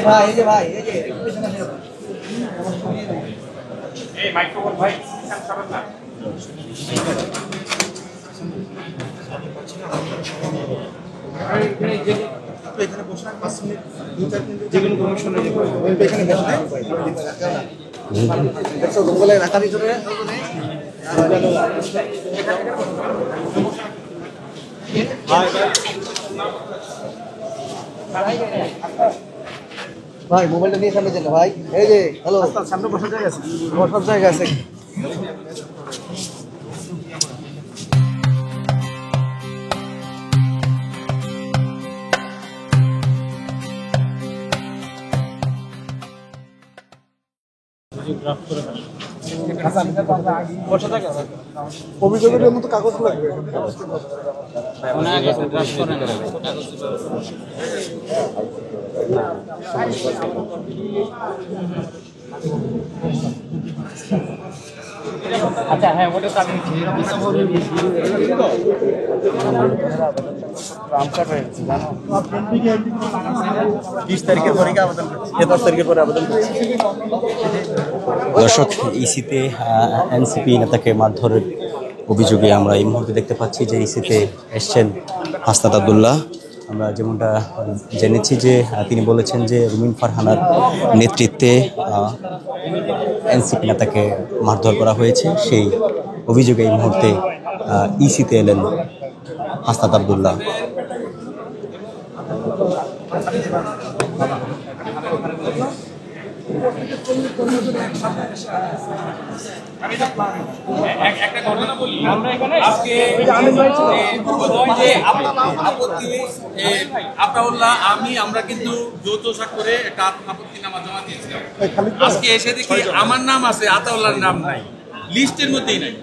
ভাই এই যে ভাই এই যে এই মাইক্রোফোন ভাই সরান না এখানে বসে 5 মিনিট 2-4 মিনিট যে কোনো কমিশনে এখানে বসে দেখো বলে রাখা ভিতরে ভাই মোবাইলটা নিয়ে সামনে চলে ভাই এই যে হ্যালো সামনে বসার জায়গা আছে বসার জায়গা আছে অভিযোগের জন্য তো কাগজ লাগবে আচ্ছা হ্যাঁ ওটা তো আমি 20 তারিখের পরে আবেদন 10 তারিখের পরে আবেদন দর্শক ইসিতে এনসিপি নেতাকে মারধরের অভিযোগে আমরা এই মুহূর্তে দেখতে পাচ্ছি যে ইসিতে এসছেন হাসনাত আব্দুল্লাহ। আমরা যেমনটা জেনেছি যে তিনি বলেছেন যে রুমিন ফারহানার নেতৃত্বে এনসিপি নেতাকে মারধর করা হয়েছে, সেই অভিযোগে এই মুহূর্তে ইসিতে এলেন হাসনাত আব্দুল্লাহ। একটা ঘটনা বলি আমরা এখানে আজকে আতাউল্লাহ আমরা কিন্তু যৌথ স্বাক্ষরে একটা আপত্তিনামা জমা দিয়েছিলাম। আজকে এসে দেখি আমার নাম আছে, আতাউল্লাহর নাম নাই, লিস্টের মধ্যেই নাই।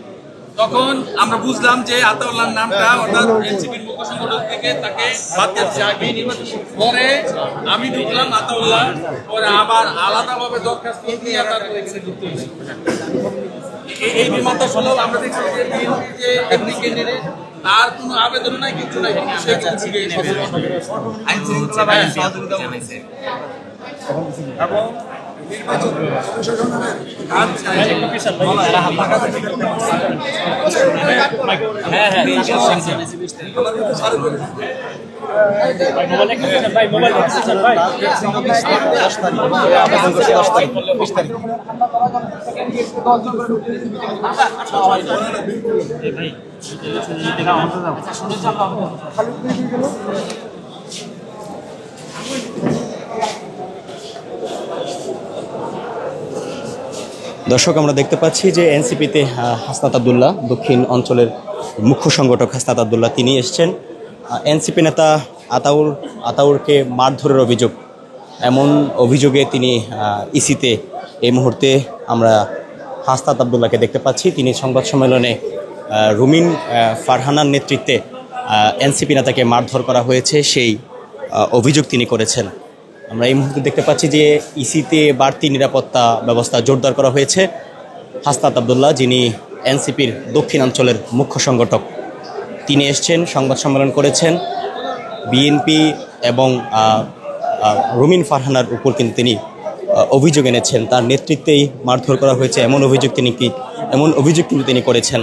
তখন আমরা বুঝলাম যে আতাউল্লাহর নামটা অর্থাৎ এনসিপির মুখ্য সংগঠন থেকে তাকে বাদ দিচ্ছে। পরে আমি ঢুকলাম আতাউল্লাহ, পরে আবার আলাদাভাবে দরখাস্ত নিয়ে তারপরে এখানে ঢুকতে হয়েছে। এই বিমানটা সরল আমরা দেখছি যে বিএনপির যে এমপি ক্যান্ডিডেট তার কোনো আবেদন নাই, কিছু নাই, সে আইন শৃঙ্খলা বাহিনী সহযোগিতা জানাইছে এবং নির্বাচন সংশোধনের কাজ দর্শক আমরা দেখতে পাচ্ছি যে এনসিপিতে হাসনাত আব্দুল্লাহ, দক্ষিণ অঞ্চলের মুখ্য সংগঠক হাসনাত আব্দুল্লাহ তিনি এসছেন। এনসিপি নেতা আতাউরকে মারধরের অভিযোগ, এমন অভিযোগে তিনি ইসিতে এই মুহূর্তে আমরা হাসনাত আব্দুল্লাহকে দেখতে পাচ্ছি। তিনি সংবাদ সম্মেলনে রুমিন ফারহানার নেতৃত্বে এনসিপি নেতাকে মারধর করা হয়েছে সেই অভিযোগ তিনি করেছেন। আমরা এই মুহূর্তে দেখতে পাচ্ছি যে ইসিতে বাড়তি নিরাপত্তা ব্যবস্থা জোরদার করা হয়েছে। হাসনাত আব্দুল্লাহ যিনি এনসিপির দক্ষিণাঞ্চলের মুখ্য সংগঠক তিনি এসছেন, সংবাদ সম্মেলন করেছেন। বিএনপি এবং রুমিন ফারহানার উপর কিন্তু তিনি অভিযোগ এনেছেন, তার নেতৃত্বেই মারধর করা হয়েছে এমন অভিযোগ কিন্তু তিনি করেছেন।